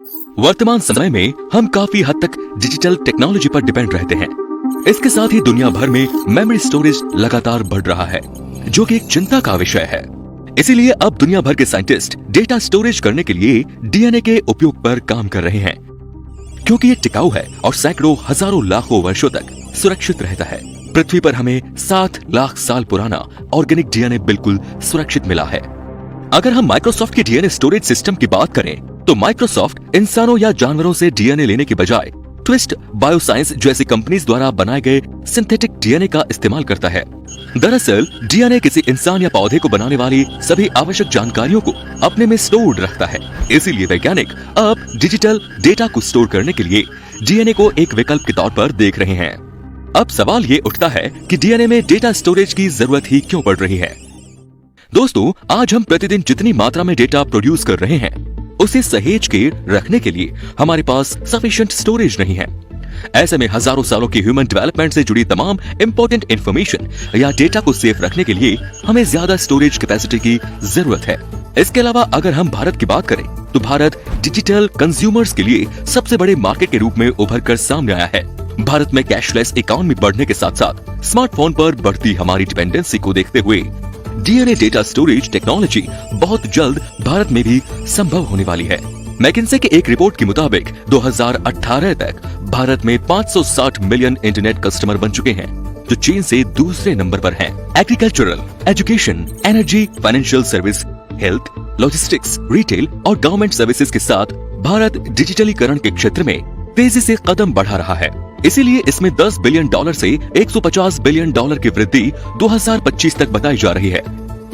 वर्तमान समय में हम काफी हद तक डिजिटल टेक्नोलॉजी पर डिपेंड रहते हैं। इसके साथ ही दुनिया भर में मेमोरी स्टोरेज लगातार बढ़ रहा है, जो कि एक चिंता का विषय है। इसीलिए अब दुनिया भर के साइंटिस्ट डेटा स्टोरेज करने के लिए डीएनए के उपयोग पर काम कर रहे हैं, क्योंकि ये टिकाऊ है और सैकड़ों हजारों लाखों वर्षों तक सुरक्षित रहता है। पृथ्वी पर हमें 7 लाख साल पुराना ऑर्गेनिक डीएनए बिल्कुल सुरक्षित मिला है। अगर हम माइक्रोसॉफ्ट के डीएनए स्टोरेज सिस्टम की बात करें तो माइक्रोसॉफ्ट इंसानों या जानवरों से डीएनए लेने के बजाय ट्विस्ट बायोसाइंस जैसी कंपनीज द्वारा बनाए गए सिंथेटिक डीएनए का इस्तेमाल करता है। दरअसल डीएनए किसी इंसान या पौधे को बनाने वाली सभी आवश्यक जानकारियों को अपने में स्टोर्ड रखता है। इसीलिए वैज्ञानिक अब डिजिटल डेटा को स्टोर करने के लिए डीएनए को एक विकल्प के तौर पर देख रहे हैं। अब सवाल ये उठता है कि डीएनए में डेटा स्टोरेज की जरूरत ही क्यों पड़ रही है। दोस्तों, आज हम प्रतिदिन जितनी मात्रा में डेटा प्रोड्यूस कर रहे हैं उसे सहेज के रखने के लिए हमारे पास सफिशिएंट स्टोरेज नहीं है। ऐसे में हजारों सालों की ह्यूमन डेवलपमेंट से जुड़ी तमाम इंपॉर्टेंट इंफॉर्मेशन या डेटा को सेफ रखने के लिए हमें ज्यादा स्टोरेज कैपेसिटी की जरूरत है। इसके अलावा अगर हम भारत की बात करें तो भारत डिजिटल कंज्यूमर्स के लिए सबसे बड़े मार्केट के रूप में उभर कर सामने आया है। भारत में कैशलेस इकोनॉमी बढ़ने के साथ साथ स्मार्टफोन पर बढ़ती हमारी डिपेंडेंसी को देखते हुए डीएनए डेटा स्टोरेज टेक्नोलॉजी बहुत जल्द भारत में भी संभव होने वाली है। मैकिन्से की एक रिपोर्ट के मुताबिक 2018 तक भारत में 560 मिलियन इंटरनेट कस्टमर बन चुके हैं, जो चीन से दूसरे नंबर पर हैं। Agricultural, education, energy, financial service, health, logistics, retail और गवर्नमेंट सर्विसेज के साथ भारत डिजिटलीकरण के क्षेत्र में तेजी से कदम बढ़ा रहा है। इसीलिए इसमें $10 बिलियन से $150 बिलियन की वृद्धि 2025 तक बताई जा रही है,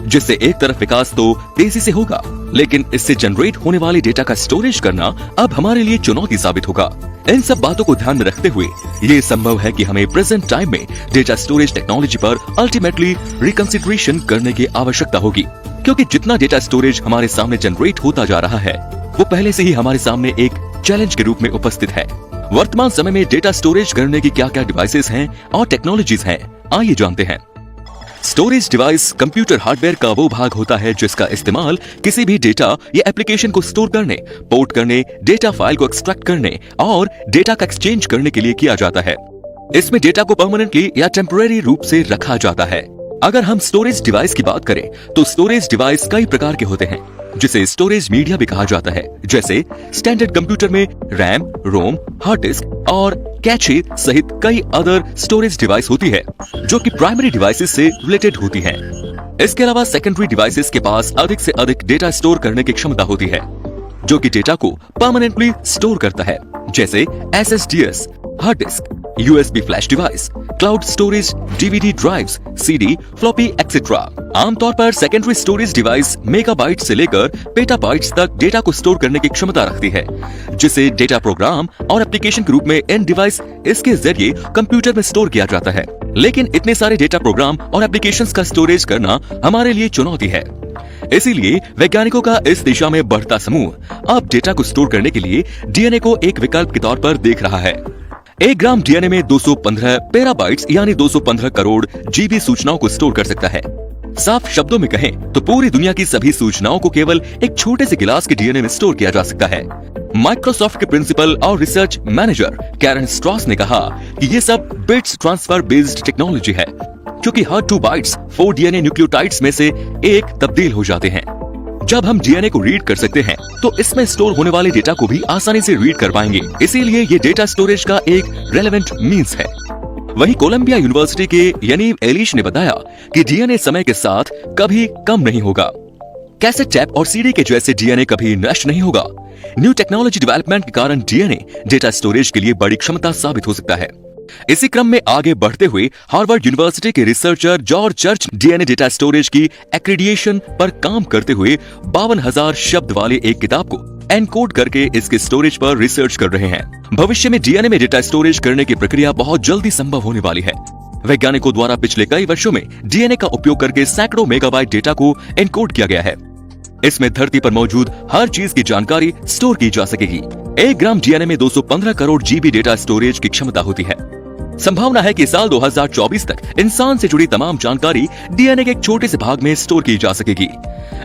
जिससे एक तरफ विकास तो तेजी से होगा, लेकिन इससे जनरेट होने वाले डेटा का स्टोरेज करना अब हमारे लिए चुनौती साबित होगा। इन सब बातों को ध्यान में रखते हुए ये संभव है कि हमें प्रेजेंट टाइम में डेटा स्टोरेज टेक्नोलॉजी पर अल्टीमेटली रिकंसिडरेशन करने की आवश्यकता होगी, क्योंकि जितना डेटा स्टोरेज हमारे सामने जनरेट होता जा रहा है वो पहले से ही हमारे सामने एक चैलेंज के रूप में उपस्थित है। वर्तमान समय में डेटा स्टोरेज करने की क्या क्या डिवाइसेस हैं और टेक्नोलॉजीज हैं, आइए जानते हैं। स्टोरेज डिवाइस कंप्यूटर हार्डवेयर का वो भाग होता है जिसका इस्तेमाल किसी भी डेटा या एप्लीकेशन को स्टोर करने, पोर्ट करने, डेटा फाइल को एक्सट्रैक्ट करने और डेटा का एक्सचेंज करने के लिए किया जाता है। इसमें डेटा को परमानेंटली या टेम्परेरी रूप से रखा जाता है। अगर हम स्टोरेज डिवाइस की बात करें तो स्टोरेज डिवाइस कई प्रकार के होते हैं, जिसे स्टोरेज मीडिया भी कहा जाता है। जैसे स्टैंडर्ड कंप्यूटर में रैम, रोम, हार्ड डिस्क और कैचे सहित कई अदर स्टोरेज डिवाइस होती है, जो कि प्राइमरी डिवाइसेस से रिलेटेड होती हैं। इसके अलावा सेकेंडरी डिवाइसेस के पास अधिक से अधिक डेटा स्टोर करने की क्षमता होती है, जो कि डेटा को परमानेंटली स्टोर करता है, जैसे SSDs, hard disk, USB flash device, cloud storage, DVD drives, CD, floppy etcetera. आमतौर पर सेकेंडरी स्टोरेज डिवाइस मेगाबाइट से लेकर पेटाबाइट्स तक डेटा को स्टोर करने की क्षमता रखती है, जिसे डेटा प्रोग्राम और एप्लीकेशन के रूप में इन डिवाइस इसके जरिए कंप्यूटर में स्टोर किया जाता है। लेकिन इतने सारे डेटा प्रोग्राम और एप्लीकेशंस का स्टोरेज करना हमारे लिए चुनौती है। इसीलिए वैज्ञानिकों का इस दिशा में बढ़ता समूह अब डेटा को स्टोर करने के लिए डीएनए को एक विकल्प के तौर पर देख रहा है। 1 ग्राम डीएनए में 215 पेराबाइट्स यानी 215 करोड़ जीबी सूचनाओं को स्टोर कर सकता है। साफ शब्दों में कहें तो पूरी दुनिया की सभी सूचनाओं को केवल एक छोटे से गिलास के डीएनए में स्टोर किया जा सकता है। माइक्रोसॉफ्ट के प्रिंसिपल और रिसर्च मैनेजर कैरन स्ट्रॉस ने कहा कि ये सब बिट्स ट्रांसफर बेस्ड टेक्नोलॉजी है, क्योंकि हर 2 बाइट्स 4 डीएनए न्यूक्लियोटाइड्स में से एक तब्दील हो जाते हैं। जब हम डीएनए को रीड कर सकते हैं तो इसमें स्टोर होने वाले डेटा को भी आसानी से रीड कर पाएंगे। इसीलिए ये डेटा स्टोरेज का एक रेलेवेंट मींस है। वहीं कोलंबिया यूनिवर्सिटी के यनीव एलिश ने बताया कि डीएनए समय के साथ कभी कम नहीं होगा। कैसेट टेप और सीडी के जैसे डीएनए कभी नष्ट नहीं होगा। न्यू टेक्नोलॉजी डेवलपमेंट के कारण डीएनए डेटा स्टोरेज के लिए बड़ी क्षमता साबित हो सकता है। इसी क्रम में आगे बढ़ते हुए हार्वर्ड यूनिवर्सिटी के researcher George church DNA data storage की एक्रीडिएशन पर काम करते हुए 52,000 शब्द वाले एक किताब को एनकोड करके इसके स्टोरेज पर रिसर्च कर रहे हैं। भविष्य में डीएनए में डेटा स्टोरेज करने की प्रक्रिया बहुत जल्दी संभव होने वाली है। वैज्ञानिकों द्वारा पिछले कई वर्षों में डीएनए का उपयोग करके सैकड़ों मेगाबाइट डेटा को एनकोड किया गया है। इसमें धरती पर मौजूद हर चीज की जानकारी स्टोर की जा सकेगी। 1 ग्राम डीएनए में 215 करोड़ जीबी डेटा स्टोरेज की क्षमता होती है। संभावना है कि साल 2024 तक इंसान से जुड़ी तमाम जानकारी डीएनए के एक छोटे से भाग में स्टोर की जा सकेगी।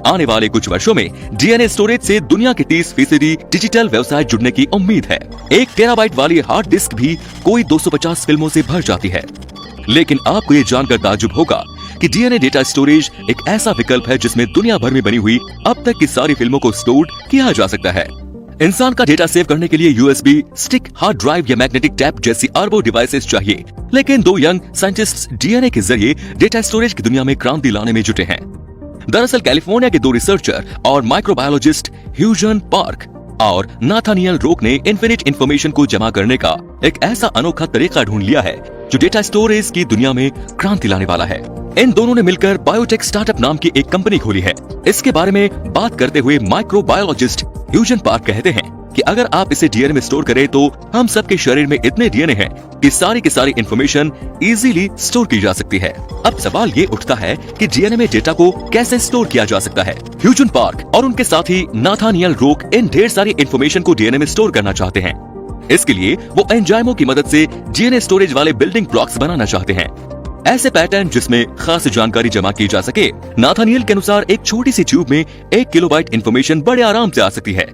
आने वाले कुछ वर्षों में डीएनए स्टोरेज से दुनिया के 30% डिजिटल व्यवसाय जुड़ने की उम्मीद है। 1 टेराबाइट वाली हार्ड डिस्क भी कोई 250 फिल्मों से भर जाती है। लेकिन आपको ये जानकर ताज्जुब होगा कि डीएनए डेटा स्टोरेज एक ऐसा विकल्प है जिसमें दुनिया भर में बनी हुई अब तक की सारी फिल्मों को स्टोर किया जा सकता है। इंसान का डेटा सेव करने के लिए यूएसबी स्टिक, हार्ड ड्राइव या मैग्नेटिक टैप जैसी अरबों डिवाइसेस चाहिए, लेकिन 2 यंग साइंटिस्ट्स डीएनए के जरिए डेटा स्टोरेज की दुनिया में क्रांति लाने में जुटे हैं। दरअसल कैलिफोर्निया के 2 रिसर्चर और माइक्रोबायोलॉजिस्ट ह्यूजन पार्क और नाथानियल रोक ने इन्फिनिट इंफॉर्मेशन को जमा करने का एक ऐसा अनोखा तरीका ढूंढ लिया है जो डेटा स्टोरेज की दुनिया में क्रांति लाने वाला है। इन दोनों ने मिलकर बायोटेक स्टार्टअप नाम की एक कंपनी खोली है। इसके बारे में बात करते हुए माइक्रोबायोलॉजिस्ट ह्यूजन पार्क कहते हैं कि अगर आप इसे डीएनए में स्टोर करें तो हम सबके शरीर में इतने डीएनए हैं कि सारी की सारी इंफॉर्मेशन इजीली स्टोर की जा सकती है। अब सवाल ये उठता है कि डीएनए में डेटा को कैसे स्टोर किया जा सकता है। ह्यूजन पार्क और उनके साथी नाथानियल रोक इन ढेर सारी इंफॉर्मेशन को डीएनए में स्टोर करना चाहते हैं। इसके लिए वो एंजाइमों की मदद से डीएनए स्टोरेज वाले बिल्डिंग ब्लॉक्स बनाना चाहते हैं, ऐसे पैटर्न जिसमें खास जानकारी जमा की जा सके। नाथानियल के अनुसार एक छोटी सी ट्यूब में 1 किलोबाइट इंफॉर्मेशन बड़े आराम से आ सकती है।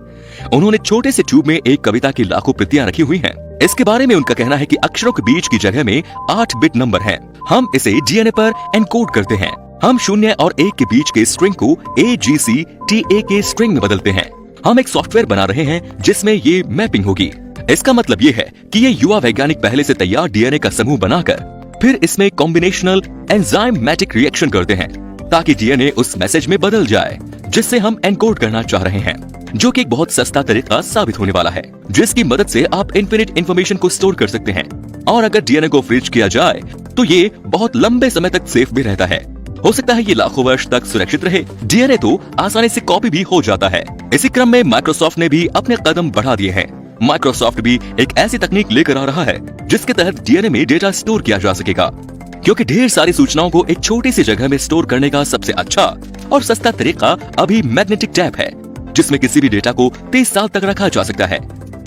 उन्होंने छोटे से ट्यूब में एक कविता की लाखों प्रतियां रखी हुई हैं। इसके बारे में उनका कहना है कि अक्षरों के बीच की जगह में 8 बिट नंबर हैं। हम इसे डीएनए पर एनकोड करते हैं। हम 0 और 1 के बीच के स्ट्रिंग को AGCTA के स्ट्रिंग में बदलते हैं। हम एक सॉफ्टवेयर बना रहे हैं जिसमें ये मैपिंग होगी। इसका मतलब ये है कि ये युवा वैज्ञानिक पहले से तैयार डीएनए का समूह बनाकर फिर इसमें कॉम्बिनेशनल एंजाइमेटिक रिएक्शन करते हैं ताकि डीएनए उस मैसेज में बदल जाए जिससे हम एनकोड करना चाह रहे हैं, जो कि एक बहुत सस्ता तरीका साबित होने वाला है जिसकी मदद से आप इनफिनिट इंफॉर्मेशन को स्टोर कर सकते हैं। और अगर डीएनए को फ्रीज किया जाए तो ये बहुत लंबे समय तक सेफ भी रहता है। हो सकता है ये लाखों वर्ष तक सुरक्षित रहे। डीएनए तो आसानी से कॉपी भी हो जाता है। इसी क्रम में माइक्रोसॉफ्ट ने भी अपने कदम बढ़ा दिए हैं। माइक्रोसॉफ्ट भी एक ऐसी तकनीक लेकर आ रहा है जिसके तहत डीएनए में डेटा स्टोर किया जा सकेगा, क्योंकि ढेर सारी सूचनाओं को एक छोटी सी जगह में स्टोर करने का सबसे अच्छा और सस्ता तरीका अभी मैग्नेटिक टैप है, जिसमें किसी भी डेटा को 30 साल तक रखा जा सकता है।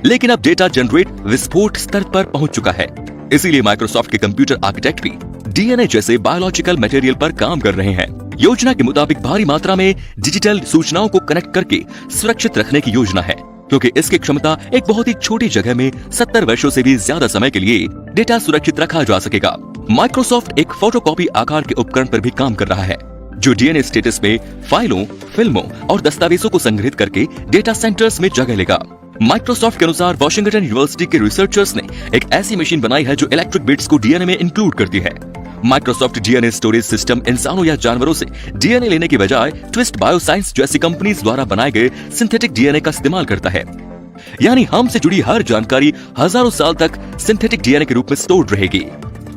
लेकिन अब डेटा जनरेट विस्फोट स्तर पर पहुंच चुका है, इसीलिए माइक्रोसॉफ्ट के कंप्यूटर आर्किटेक्ट भी डीएनए जैसे बायोलॉजिकल मटेरियल पर काम कर रहे हैं। योजना के मुताबिक भारी मात्रा में डिजिटल सूचनाओं को कनेक्ट करके सुरक्षित रखने की योजना है, क्योंकि इसकी क्षमता एक बहुत ही छोटी जगह में 70 वर्षों से भी ज्यादा समय के लिए डेटा सुरक्षित रखा जा सकेगा। माइक्रोसॉफ्ट एक फोटोकॉपी आकार के उपकरण पर भी काम कर रहा है जो डीएनए स्टेटस में फाइलों, फिल्मों और दस्तावेजों को संग्रहित करके डेटा सेंटर्स में जगह लेगा। माइक्रोसॉफ्ट के अनुसार वॉशिंगटन यूनिवर्सिटी के रिसर्चर्स ने एक ऐसी मशीन बनाई है जो इलेक्ट्रिक बिट्स को डीएनए में इंक्लूड करती है। माइक्रोसॉफ्ट डीएनए स्टोरेज सिस्टम इंसानों या जानवरों से डीएनए लेने की बजाय ट्विस्ट बायोसाइंस जैसी कंपनीज द्वारा बनाए गए सिंथेटिक डीएनए का इस्तेमाल करता है। यानी हमसे जुड़ी हर जानकारी हजारों साल तक सिंथेटिक डीएनए के रूप में स्टोर्ड रहेगी।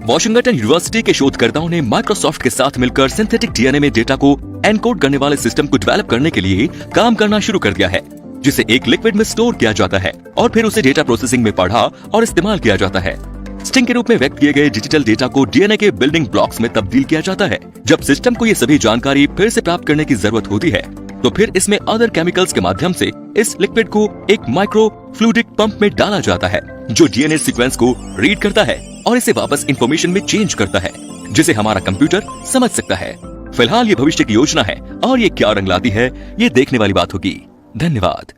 वॉशिंगटन यूनिवर्सिटी के शोधकर्ताओं ने माइक्रोसॉफ्ट के साथ मिलकर सिंथेटिक डीएनए में डेटा को एनकोड करने वाले सिस्टम को डेवलप करने के लिए काम करना शुरू कर दिया है, जिसे एक लिक्विड में स्टोर किया जाता है और फिर उसे डेटा प्रोसेसिंग में पढ़ा और इस्तेमाल किया जाता है। स्ट्रिंग के रूप में व्यक्त किए गए डिजिटल डेटा को डीएनए के बिल्डिंग ब्लॉक्स में तब्दील किया जाता है। जब सिस्टम को ये सभी जानकारी फिर से प्राप्त करने की जरूरत होती है तो फिर इसमें अदर केमिकल्स के माध्यम से इस लिक्विड को एक माइक्रो फ्लूइडिक पंप में डाला जाता है जो डीएनए सीक्वेंस को रीड करता है और इसे वापस इंफॉर्मेशन में चेंज करता है, जिसे हमारा कंप्यूटर समझ सकता है। फिलहाल ये भविष्य की योजना है और ये क्या रंग लाती है ये देखने वाली बात होगी। धन्यवाद।